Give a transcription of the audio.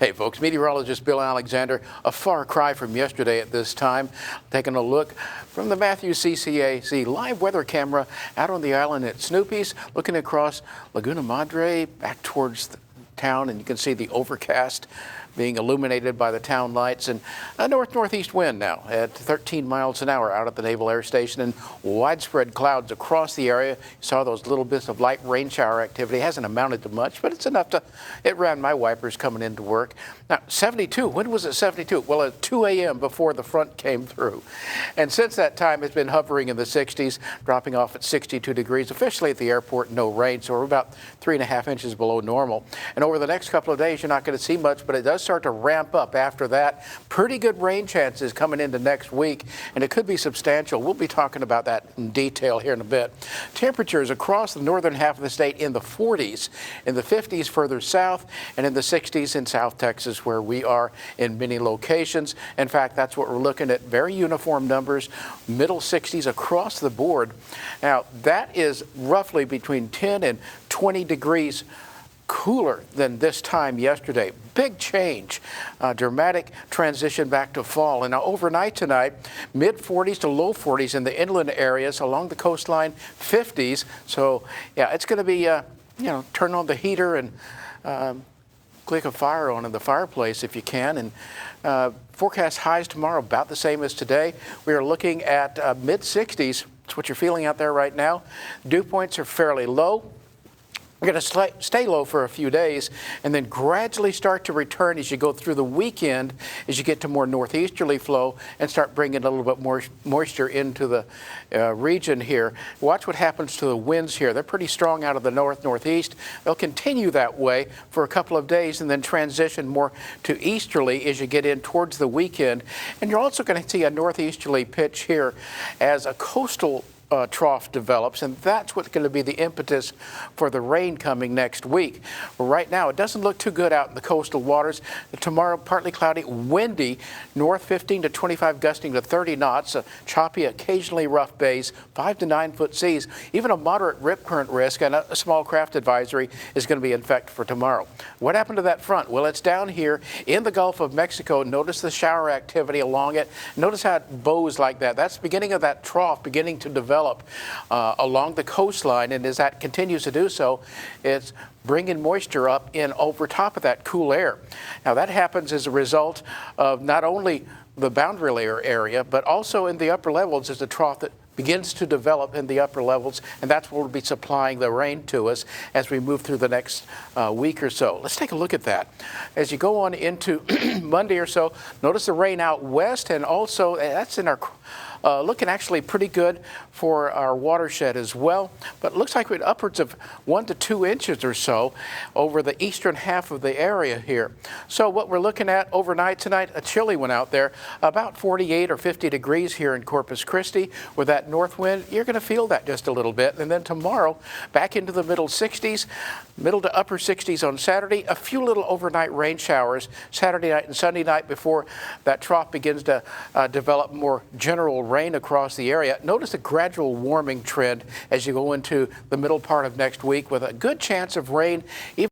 Hey folks, meteorologist Bill Alexander, a far cry from yesterday at this time. Taking a look from the Matthews CCAC live weather camera out on the island at Snoopy's, looking across Laguna Madre back towards the town, and you can see the overcast being illuminated by the town lights, and a north-northeast wind now at 13 miles an hour out at the Naval Air Station, and widespread clouds across the area. You saw those little bits of light rain shower activity. It hasn't amounted to much, but it's enough to, it ran my wipers coming into work. Now, 72, when was it 72? Well, at 2 a.m. before the front came through. And since that time, it's been hovering in the 60s, dropping off at 62 degrees. Officially at the airport, no rain, so we're about 3.5 inches below normal. And over the next couple of days, you're not going to see much, but it does start to ramp up after that. Pretty good rain chances coming into next week, and it could be substantial. We'll be talking about that in detail here in a bit. Temperatures across the northern half of the state in the 40s, in the 50s further south, and in the 60s in South Texas, where we are in many locations. In fact, that's what we're looking at, very uniform numbers, middle 60s across the board. Now, that is roughly between 10 and 20 degrees cooler than this time yesterday. Big change, dramatic transition back to fall. And now overnight tonight, mid 40s to low 40s in the inland areas, along the coastline 50s. So yeah, it's going to be, turn on the heater and click a fire on in the fireplace if you can. And forecast highs tomorrow about the same as today. We are looking at mid 60s. That's what you're feeling out there right now. Dew points are fairly low. We're going to stay low for a few days and then gradually start to return as you go through the weekend, as you get to more northeasterly flow and start bringing a little bit more moisture into the region here. Watch what happens to the winds here. They're pretty strong out of the north-northeast. They'll continue that way for a couple of days and then transition more to easterly as you get in towards the weekend. And you're also going to see a northeasterly pitch here as a coastal trough develops, and that's what's going to be the impetus for the rain coming next week. Well, right now, it doesn't look too good out in the coastal waters. Tomorrow, partly cloudy, windy, north 15 to 25, gusting to 30 knots, choppy, occasionally rough bays, 5 to 9 foot seas, even a moderate rip current risk, and a small craft advisory is going to be in effect for tomorrow. What happened to that front? Well, it's down here in the Gulf of Mexico. Notice the shower activity along it. Notice how it bows like that. That's the beginning of that trough beginning to develop along the coastline, and as that continues to do so, it's bringing moisture up in over top of that cool air. Now that happens as a result of not only the boundary layer area, but also in the upper levels as the trough that begins to develop in the upper levels, and that's what will be supplying the rain to us as we move through the next week or so. Let's take a look at that. As you go on into Monday or so, notice the rain out west, and also that's in our looking actually pretty good for our watershed as well, but it looks like we're at upwards of 1 to 2 inches or so over the eastern half of the area here. So what we're looking at overnight tonight, a chilly one out there, about 48 or 50 degrees here in Corpus Christi. With that north wind, you're going to feel that just a little bit. And then tomorrow, back into the middle 60s, middle to upper 60s on Saturday, a few little overnight rain showers Saturday night and Sunday night before that trough begins to develop more general rain across the area. Notice a gradual warming trend as you go into the middle part of next week with a good chance of rain even